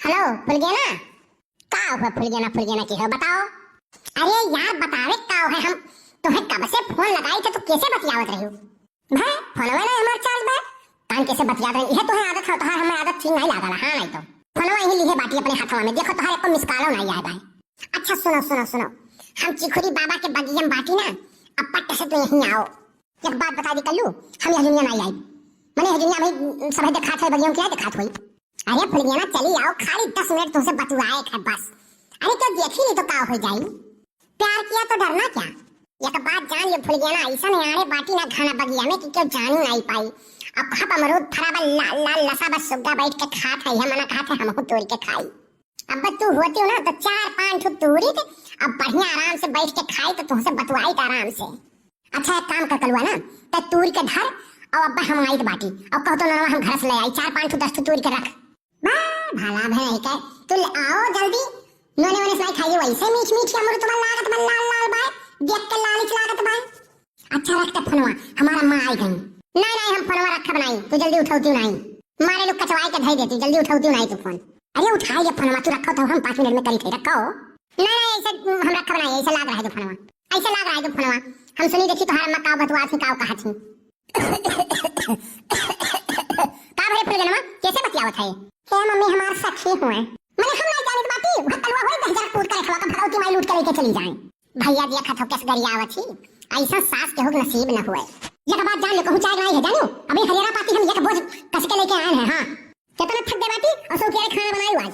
Hello फुलगेना, का हुआ फुलगेना की हो बताओ। अरे यार बतावे का है, हम तुम्हें कब से फोन लगाई थे तो कैसे बतियावत रही हो भाई। फोनवा ना हमार चाल बा कान कैसे बतियात रही है। तुम्हें आदत है, तुम्हार हमें आदत ठीक नहीं लागल। हां नहीं तो फोनवा यही लिए बाटी अपने हाथवा में, देखो तुम्हारे को मिसकालो नहीं आए भाई। अच्छा सुनो सुनो सुनो, हम चिखुरी बाबा के बगिया में बाटी ना, अब पट्ट से तो यहीं आओ। एक बात बता दी कल्लू, हम यह दुनिया नहीं आई, मैंने यह दुनिया में सब दिखा थे बगिया में क्या दिखात हुई। अरे फुलगेना चली आओ, खाली 10 मिनट तुमसे बतुआए है बस। अरे तो देखी नहीं तो का हो जाई, प्यार किया तो डरना क्या। एक बात जान ले फुलगेना, ऐसा नहीं आड़े बाटी ना खाना बगिया में कि क्यों जान नहीं पाई। अब खप अमरूद फराबा लाल लाल लसा बस सुग्गा बैठ के खात है, हम मना खाते हम तोड़ के खाई। अब तू होती हो ना तो 4-5 ठो तोड़ी थे, अब बढ़िया आराम से बैठ के खाई तो तुमसे बतुआई आराम से। अच्छा एक काम कर कलवा ना, तो तूर के धर और अब्बा हम आई बाटी और कहो तो ना हम घर से ले आई 4-5 ठो 10 ठो तोड़ के रख। भाला भे के तू आओ जल्दी, नोने वने से खाइए वैसे मीठ मीठ अमरूद तुम्हारा लागत बन लाल लाल बाय, देख के लालिच लागत बाय। अच्छा रखते फोनवा, हमारा मां आई गई। नहीं हम फोनवा रखब नहीं, तू जल्दी उठाओ नहीं, मारे लोग कचवाई के धई देती, जल्दी उठाओ नहीं तू फोन। अरे उठाई ये फोनवा, तू रखो तो हम 5 मिनट में करी थे रखो। नहीं ऐसे हम रखब नहीं, ऐसे लाग रहा है तो फोनवा, ऐसे लाग रहा है तो फोनवा। हम सुनी देखी तुम्हारा मां का बतवा थी का कहा थी। का भरे फुलगेना कैसे बतियावत है हे मम्मी, हमार सखी हुए मैंने हम नहीं जाने बाती वह तलवा होई 10,000 कूद कर खवा का भगवती माई लूट के लेके चली जाए। भैया दिया खतो कैसे गरियावत थी, ऐसा सास के हो नसीब न हुए। ये बात जान ले कहूं चाय नहीं है जानो, अभी हरियाणा पाती हम एक बोझ कस के लेके आए हैं। हां कितना थक गए बाती और सो के खाना बनाई आज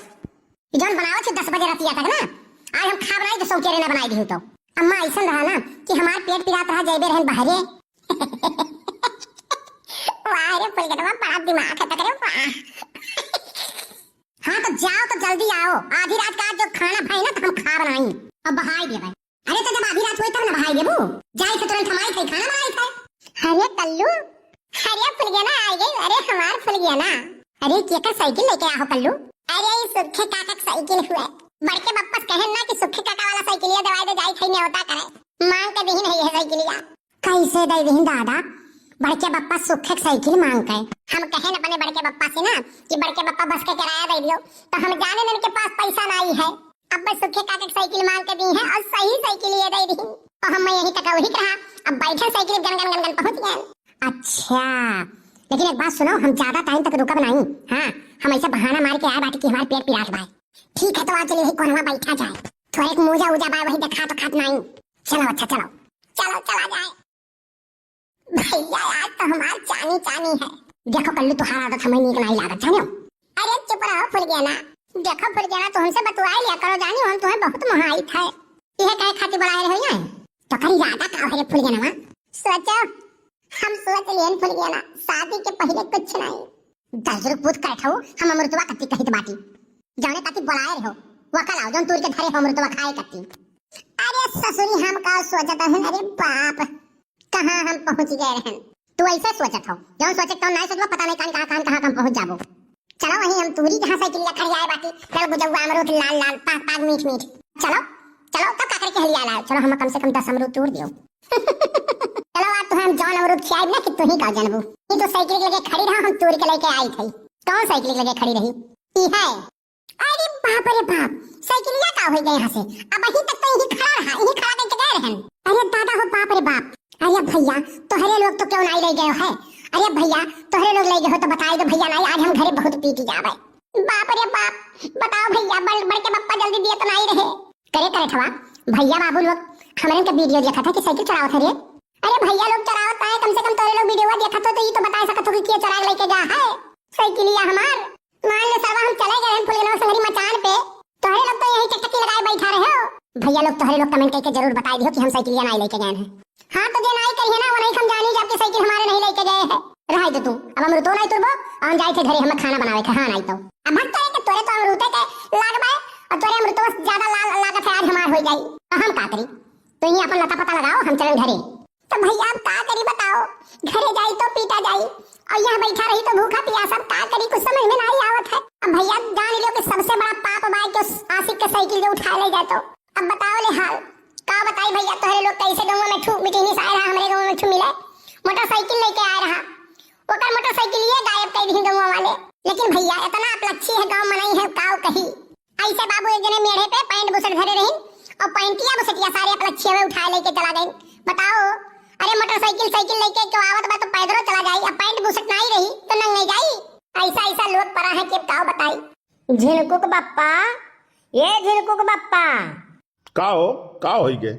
जौन बनावत छे 10 बजे रातिया तक ना, आज हम खा बनाई तो सो के ना बनाई दी तो अम्मा ऐसा रहा ना कि हमार पेट पिरात रहा जइबे रहन बहरे। वाह रे फुलगेना बड़ा दिमाग है तकरे वाह। हाँ तो जाओ तो जल्दी आओ, आधी रात का जो खाना भाई ना तो हम खा बनाई और बहाई दे भाई। अरे तो जब आधी रात हुई तब ना बहाई देबू, जाई से तुरंत हमारी थे खाना बनाई थे। अरे कल्लू, अरे फुलगेना आ गई, अरे हमार फुलगेना। अरे केकर साइकिल लेके आओ कल्लू। अरे सुखे काका की साइकिल हुए, बड़के बप्पस कहन ना कि सुखे काका वाला साइकिलिया दवाई दे जाई थे ने होता करे, मांग के देही नहीं है साइकिलिया। कैसे दे देही दादा, बड़के बप्पा सुखे साइकिल मांग के हम कहे न अपने बड़के बप्पा से ना कि बड़के बप्पा बस के किराया दे दियो, तो हम जाने न उनके पास पैसा नहीं है। अब बस सुखे काका की साइकिल मांग के दी है और सही साइकिल ये दे दी और हम यही तक वही रहा, अब बैठे cycle gun gun gun gun पहुंच गए। अच्छा लेकिन एक बात सुनो, हम ज्यादा टाइम तक रुकब नहीं। हाँ हम ऐसा बहाना मार के आए बाटी कि हमारे पेट पिरात बाय। ठीक है तो आज चलिए कोनवा बैठा जाए, थोड़ा एक मोजा उजा बाय वही देखा तो खात नहीं। चलो अच्छा चलो चलो चला जाए भैया, आज तो हमार चानी चानी है। देखो कल्लू तुम्हारा आदत हमें नीक नहीं लागत जानो। अरे चुप रहो फुलगेना, देखो फुलगेना तो हमसे बतुआई लिया करो जानी, हम तुम्हें बहुत मोहाइत है। यह कहे खातिर बुलाए रहो यहाँ तो करी ज्यादा का है फुलगेना। सोचो हम सोच लेन फुलगेना, शादी के पहले कुछ नहीं 10 रुपये पूछ कर ठो हम अमृतवा कत्ती कहित बाटी जाने ताकि बुलाए रहो वकल आओ जौन तूर के धरे हो अमृतवा खाए कत्ती। अरे ससुरी हम का सोचता है, अरे बाप कहाँ हम पहुंच गए रहन। तू ऐसे सोचत हो जौन सोचे तो नहीं सोचबो, पता नहीं कहां हम पहुंच जाबो। चलो वहीं हम तूरी जहां साइकिल या खड़ी आए बाटी चल बुझवा अमरूद लाल लाल पाक पाक मीठ मीठ। चलो चलो तब का करके हलिया लाओ, चलो हम कम से कम 10 अमरूद तोड़ दियो। चलो आज तो हम जौन अमरूद खियाई ना कि तू ही का जानबू। ये तो साइकिल लगे खड़ी रहा, हम तोड़ के लेके आई थी। कौन साइकिल लगे खड़ी रही ई है। अरे बाप रे बाप, साइकिलिया का हो गए यहां से, अब अभी तक तो यही खड़ा रहा, यही खड़ा करके गए रहन। अरे दादा हो बाप रे बाप। अरे भैया तोहरे लोग तो क्यों नहीं ले गए है। अरे भैया तोहरे लोग ले गए हो तो बताई दो भैया, नहीं आज हम घरे बहुत पीटी जावे। बाप रे बाप बताओ भैया, बड़ के पप्पा जल्दी दिए तो नहीं रहे करे ठवा। भैया बाबू लोग हमरे के वीडियो देखा था कि साइकिल चलावत है। अरे भैया लोग चलावत है, कम से कम तोरे लोग वीडियो देखा तो ये तो बता सकत हो कि के चला लेके जा है साइकिलिया हमार। मान ले साहब हम चले गए फुलगेना संगरी मचान पे, तोहरे लोग तो यही टकटकी लगाए बैठा रहे हो। भैया लोग तोहरे लोग कमेंट करके जरूर बता दियो कि हम साइकिलिया नहीं लेके गए हैं। हाँ तो देना ही करिए ना, वो नहीं हम जानी जब कि साइकिल हमारे नहीं लेके गए हैं। रहा तो तू अब अमरूद नहीं तुरबो हम जाए थे घरे हम खाना बनावे थे। हाँ नहीं तो अब भक्त है कि तोरे तो अमरूद के लागबाए और तोरे अमरूद तो ज्यादा लागत है आज हमार हो जाई तो हम का करी। तो ये अपन लता पता लगाओ हम चलन घरे। तो भैया अब का करी बताओ, घरे जाई तो पीटा जाई और यहाँ बैठा रही तो भूखा प्यासा का करी, कुछ समझ में नहीं आवत है। अब भैया जान लियो कि सबसे बड़ा पाप बाई के आशिक के साइकिल जो उठा ले जाए तो अब बताओ ले हाल का बताई भैया। तोहरे लोग कैसे गांव में ठू मिटिनी से आए रहा, हमरे गांव में ठू मिले मोटरसाइकिल लेके आए रहा, ओकर मोटरसाइकिल ये गायब कर दी गांव वाले। लेकिन भैया इतना अपलक्षी है गांव में नहीं है काऊ कही वे उठा लेके चला गई। बताओ, अरे मोटरसाइकिल साइकिल लेके क्यों आवत बा तो पैदल चला जाई। अब पैंट बुशर्ट नहीं रही तो नहीं जाई। ऐसा ऐसा लोग परा है कि बताओ बताई। झिलकुक बप्पा, ये झिलकुक बप्पा का हो गे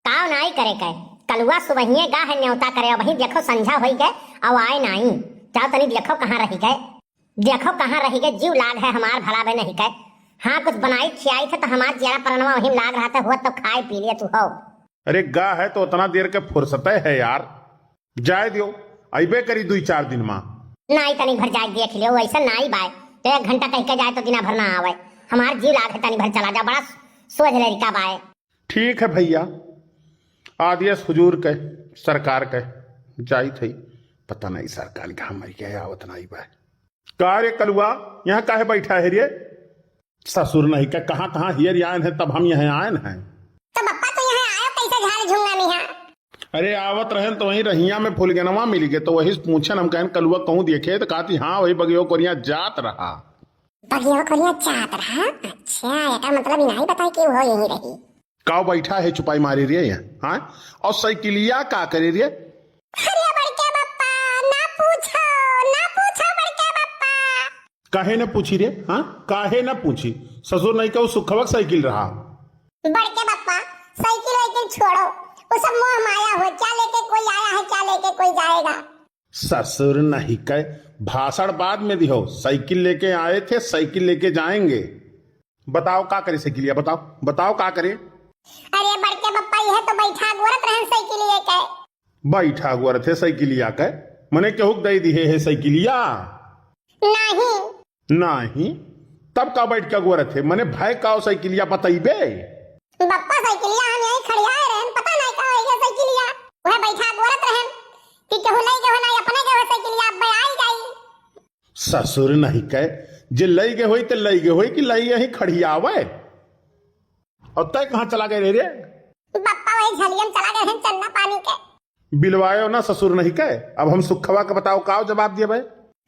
काव नहीं करे के कलुआ सुबहिए गा है न्योता करे। वही देखो संझा होई गए अब आए नहीं। जाओ तनी देखो कहाँ रही गए, देखो कहाँ रही गए। जीव लाग है हमार भला बे नहीं गए। हाँ कुछ बनाई खियाई थे तो हमार जरा परनवा वही लाग रहा था। हुआ तो खाए पी लिए तू हो। अरे गा है तो उतना देर के फुर्सत है यार, जाए दियो अबे करी 2-4 दिन माँ। नहीं तनी भर जाए देख लियो, ऐसा नहीं बाय तो 1 घंटा कह के जाए तो दिना भर ना आवे। हमार जीव लाग है तनी भर चला जा। बड़ा सोच लड़का बाय। ठीक है भैया, आदेश हुजूर के सरकार के जाई थी। पता नहीं सरकार कहाँ मर गया आवत नहीं बा। का रे कलुआ यहाँ काहे बैठा है रे? ससुर नहीं का कहाँ कहाँ हियर आयन है तब हम यहाँ आयन हैं। तो बप्पा तो यहाँ आयो कैसे झाड़ झुंगा में यहाँ? अरे आवत रहे तो वहीं रहिया में फुलगनवा मिल गए तो वही पूछन हम कहन कलुआ कहूँ देखे तो कहती हाँ वही बगियो कोरिया जात रहा। बगियो कोरिया जात रहा? अच्छा एका मतलब नहीं बताई कि वो यहीं रही। काव बैठा है छुपाई मारी रे हाँ? और साइकिलिया का करे रे? अरे बड़के बप्पा ना पूछो बड़के बप्पा। काहे न पूछी रे? हाँ काहे न पूछी? ससुर नहीं कहू सुखवक साइकिल रहा। बड़के बप्पा साइकिल वाइकिल छोड़ो, वो सब मोह माया हो। क्या लेके कोई आया है, क्या लेके कोई जाएगा। ससुर नहीं कह भाषण बाद में दिहो। साइकिल लेके आए थे साइकिल लेके जाएंगे। बताओ का करे साइकिलिया, बताओ का करे। अरे बड़के बप्पा यह तो बैठा गोरत रहन साइकिलिया के। बैठा गुअर थे साइकिलिया के मने केहू दे दिए है साइकिलिया? नहीं तब का बैठ के गुअर थे मने भाई का साइकिलिया बताइबे। बप्पा साइकिलिया हम यही खड़ियाए रहन, पता नहीं का है साइकिलिया। वह बैठा गोरत रहन कि केहू नहीं केहू नहीं अपने के साइकिलिया अब आई जाई। ससुर नहीं कह जे लई गे होई ते लई गे होई कि लई यही खड़ियावे। और तय कहाँ चला गए रे? बप्पा वही झलियम चला गए हैं चन्ना पानी के। बिलवायो ना ससुर नहीं कह। अब हम सुखवा के बताओ काव जवाब दिए भाई।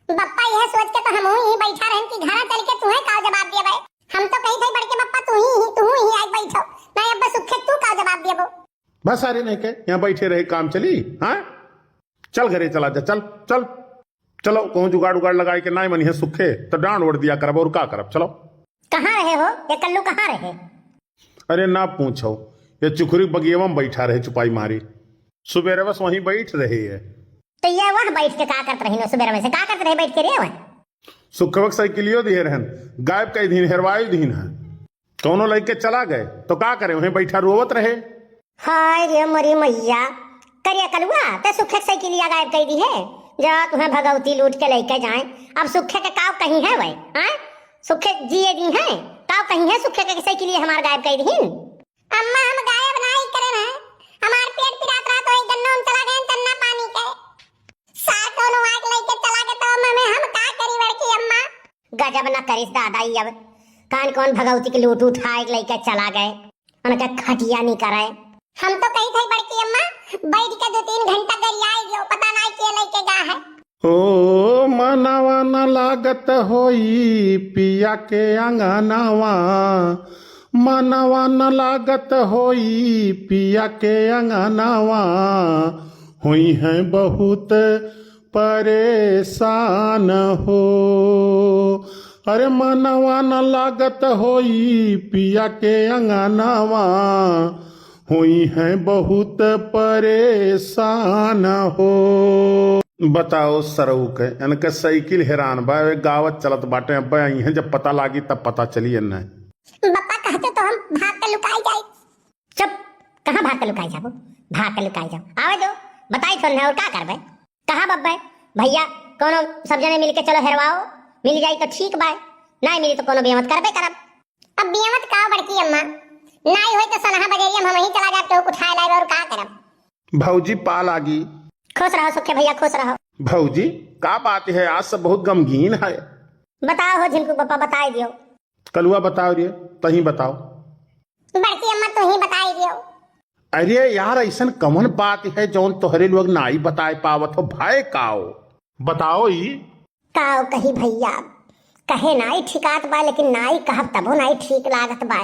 बप्पा यह सोच के तो हम ही बैठा रहन कि घर चल के तुम्हें काव जवाब दिए भाई। हम तो कही थे बड़के बप्पा तू ही आज बैठो नहीं अब सुखे तू काव जवाब दिए वो। बस अरे नहीं कह यहाँ बैठे रहे काम चली। हाँ चल घरे चला जा, चल चलो कहूँ जुगाड़ उगाड़ लगाए के ना मनी है सुखे तो डांड ओढ़ दिया करब और का करब। चलो कहाँ रहे हो ये कल्लू, कहाँ रहे? अरे ना पूछो, ये चुखरी बगिया में बैठा रहे छुपाई मारी। सुबेरे बस वहीं बैठ रहे है। तो ये वह बैठ के का करत रही नो? सुबेरे में से का करत रहे बैठ के रे? वह सुखवक साइकिलियो दिए रहन गायब कई दिन हेरवाई दिन है दोनों लेके चला गए तो का करे वहीं बैठा रोवत रहे। हाय रे मरी मैया करिया कलुआ ते सुखे साइकिलिया गायब कर दी है। जा तुम्हें भगवती लूट के लेके जाए। अब सुखे के काव कहीं है वही? हाँ सुखे जिए दी है काव कहीं है सुखे के साइकिलिया हमार गायब कर दी। अम्मा हम गायब नहीं करे ना, हमार पेट पिरात रहा तो गन्ना हम चला गए तन्ना पानी के। सार कोनो आग लेके चला गए तो मम्मी हम का करी बड़की अम्मा? गजब ना करिस दादा। अब कान कौन भगवती के लूट उठाए लेके चला गए उनका खटिया नहीं कराए। हम तो कही थे बड़की अम्मा बैठ के 2-3 घंटा गरियाई जो पता नहीं के लेके गा है। ओ मनवा न लागत होई पिया के अंगनावा, मनवा न लागत होई पिया के अंगनावा, हुई है बहुत परेशान हो। अरे मनवा न लागत होई पिया के अंगनावा, हुई है बहुत परेशान हो। बताओ सरऊ के इनके साइकिल हैरान बा गावत चलत बाटे। अब आई है जब पता लागी तब पता चली न। बप्पा कहते तो हम भाग के लुकाई जाए। चुप, कहाँ भाग के लुकाई जाबो? भाग के लुकाई जाओ आवे दो बताई थोड़ी और का करबे? कहाँ बब्बे भैया कोनो सब जने मिल के चलो हेरवाओ, मिल जाई तो ठीक बा, नहीं मिली तो कोनो बेमत करबे करब। अब बेमत का बड़की अम्मा नहीं होई तो सनहा बजेरिया हम ही चला जाते हो उठाए लाए और का करब। भौजी पा लागी। खुश रहो सुखे भैया खुश रहो। भौजी का बात है आज सब बहुत गमगीन है। बताओ हो झिनकू पापा बताई दियो। कलुआ बताओ रे तही बताओ। बड़की अम्मा तू ही बताई दियो। अरे यार ऐसा कमन बात है जौन तोहरे लोग ना ही बताए पावत हो भाई काओ बताओ ही। काओ कही भैया कहे नाई ठिकात बा लेकिन नाई कहब तबो नाई ठीक लागत बा।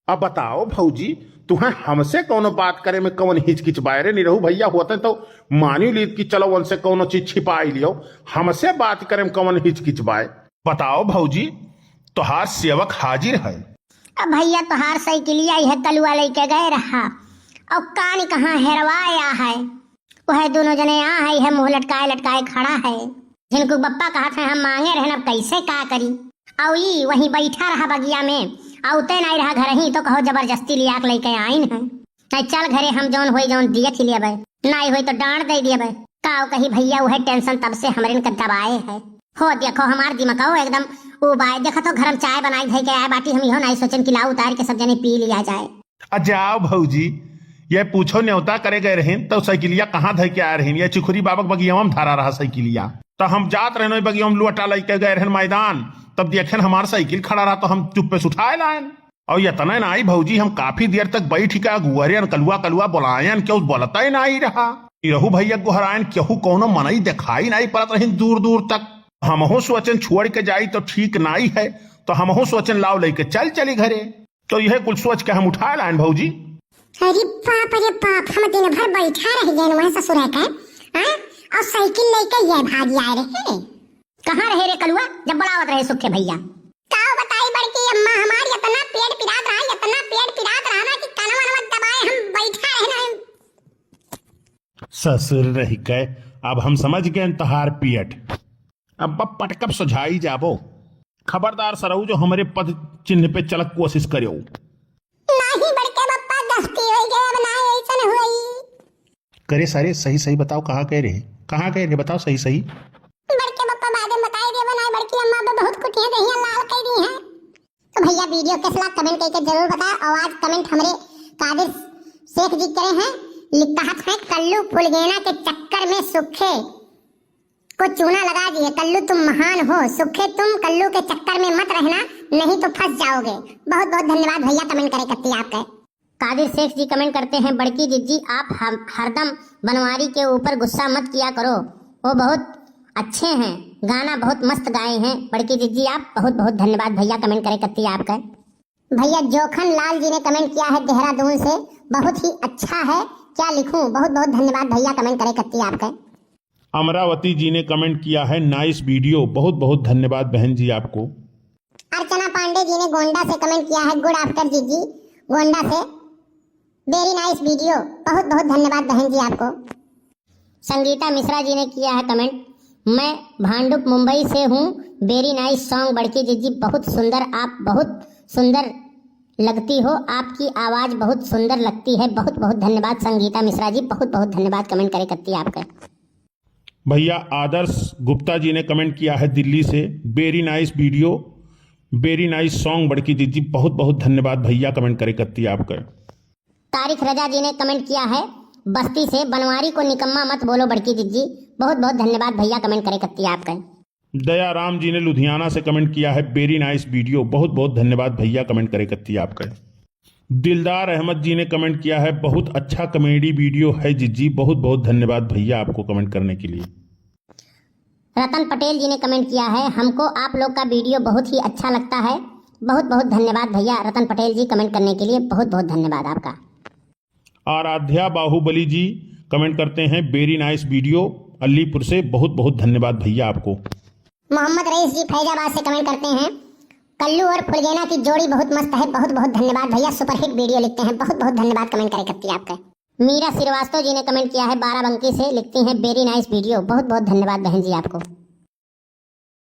अब बताओ भौजी, तुम्हें हमसे कोनो बात करे में कौन हिचकिच बायरे नहीं रहू भैया, होते तो मानी ली कि चलो उनसे कोनो चीज छिपाई लियो, हमसे बात करे में कौन हिचकिच बाय। बताओ भौजी, तोहार सेवक हाजिर है। अब भैया तोहार साइकिलिया यह कलुआ लेके गए रहा और कान कहाँ हेरवाया है, वह दोनों जने आ है, यह मुंह लटकाए लटकाए खड़ा है। जिनको बप्पा कहा था हम मांगे रहना, कैसे का करी। और ये वहीं बैठा रहा बगिया में, आउते नहीं रहा घर ही, तो कहो जबरदस्ती लिया के लेके आइन है। नहीं चल घरे, हम जौन होई जौन दिए खिलिए बे, नहीं होई तो डांट दे दिए बे। काओ कही भैया वह टेंशन तब से हमरे का दबाए है। हो देखो हमार दिमाग एकदम उबाए, देखो तो घर में चाय बनाई धई के आए बाटी, हम इहो नहीं सोचन कि लाओ उतार के सब जने पी लिया जाए। जाओ भौजी, ये पूछो न्योता करे गए रहे तो साइकिलिया कहाँ धर के आए रहे, ये चिखुरी बाबक बगिया में धारा रहा साइकिलिया, तो हम जात रहे बगिया में लुअटा लेके गए रहे मैदान, तब देखे हमार साइकिल खड़ा रहा तो हम चुप पे उठाए लाए। और ये तना ना आई भौजी, हम काफी देर तक बैठ का गुहरियन कलुआ कलुआ बोलायन, क्यों बोलता ही नहीं रहा। रहू भैया गुहरायन केहू कोनो मनई दिखाई नहीं पड़त रही दूर दूर तक। हमहू सोचन छोड़ के जाई तो ठीक नहीं है, तो हमहू सोचन लाओ लेके चली घरे, तो यह कुल सोच के हम उठा लाए भौजी। अरे बाप, हम दिन भर बैठा रह गए वहां ससुर का, और साइकिल लेके ये भागी आए रहे। कहाँ रहे रे कलुआ जब बड़ावत रहे सुखे भैया। काओ बताई बड़की अम्मा, हमारी इतना पेट पिरात रहा ना कि कनवा नवा दबाए हम बैठा रहे। ससुर रह गए, अब हम समझ गए तहार पियट, अब पटकब सुझाई जाबो। खबरदार सरऊ जो हमारे पद चिन्ह पे चलक कोशिश करो। नहीं बड़के बप्पा, गलती हो गई, अब ना ऐसा न होई। करे सारे सही बताओ, कहाँ कह रहे बताओ सही। बड़के बप्पा बाद में बताई दे, बनाए बड़की अम्मा पे बहुत कुटिया दहिया लाल कर दी है। तो भैया वीडियो कैसा लगा कमेंट करके जरूर बताएं, और आज कमेंट हमारे कादिर शेख जी करे हैं, लिखा है कल्लू फुलगेना के चक्कर में सुखे को चूना लगा दिए, कल्लू तुम महान हो, सुखे तुम कल्लू के चक्कर में मत रहना, नहीं तो फंस जाओगे। बहुत बहुत धन्यवाद भैया कमेंट करे करती आपका। कादिर शेख जी कमेंट करते हैं, बड़की दीदी आप हरदम बनवारी के ऊपर गुस्सा मत किया करो, वो बहुत अच्छे हैं, गाना बहुत मस्त गाए हैं। बड़की दीदी आप बहुत बहुत धन्यवाद भैया कमेंट करे करती आपका। भैया जोखन लाल जी ने कमेंट किया है देहरादून से, बहुत ही अच्छा है, क्या लिखूं, बहुत बहुत धन्यवाद भैया कमेंट करे करती आपका। अमरावती जी ने कमेंट किया है नाइस वीडियो, बहुत बहुत धन्यवाद बहन जी आपको। अर्चना पांडे जी ने गोंडा से कमेंट किया है, गुड आफ्टर जी गोंडा से, वेरी नाइस वीडियो, बहुत बहुत धन्यवाद बहन जी आपको। संगीता मिश्रा जी ने किया है कमेंट, मैं भांडुप मुंबई से हूँ, वेरी नाइस सॉन्ग बड़की दीदी, बहुत सुंदर, आप बहुत सुंदर लगती हो, आपकी आवाज बहुत सुंदर लगती है, बहुत बहुत धन्यवाद संगीता मिश्रा जी, बहुत बहुत धन्यवाद कमेंट करे करती आपका। भैया आदर्श गुप्ता जी ने कमेंट किया है दिल्ली से, very nice video, very nice song बड़की दीदी, बहुत बहुत धन्यवाद भैया कमेंट करे करती आपका। तारिक रजा जी ने कमेंट किया है बस्ती से, बनवारी को निकम्मा मत बोलो बड़की दीदी, बहुत बहुत धन्यवाद भैया कमेंट करे करती आपका। दया राम जी ने लुधियाना से कमेंट किया है, वेरी नाइस वीडियो, बहुत बहुत धन्यवाद भैया कमेंट करे करती आपका। दिलदार अहमद जी ने कमेंट किया है, बहुत अच्छा कॉमेडी वीडियो है जिज्जी, बहुत बहुत धन्यवाद भैया आपको कमेंट करने के लिए। रतन पटेल जी ने कमेंट किया है, हमको आप लोग का वीडियो बहुत ही अच्छा लगता है, बहुत बहुत धन्यवाद भैया रतन पटेल जी कमेंट करने के लिए, बहुत बहुत धन्यवाद आपका। आराध्या बाहुबली जी कमेंट करते हैं, वेरी नाइस वीडियो, अलीपुर से, बहुत बहुत धन्यवाद भैया आपको। मोहम्मद रईस जी फैजाबाद से कमेंट करते हैं, कल्लू और फुलगेना की जोड़ी बहुत मस्त है, बहुत बहुत धन्यवाद भैया, सुपरहिट वीडियो लिखते हैं, बहुत बहुत धन्यवाद कमेंट करे करती है आपका। मीरा श्रीवास्तव जी ने कमेंट किया है बाराबंकी से, लिखती हैं वेरी नाइस वीडियो, बहुत बहुत धन्यवाद बहन जी आपको।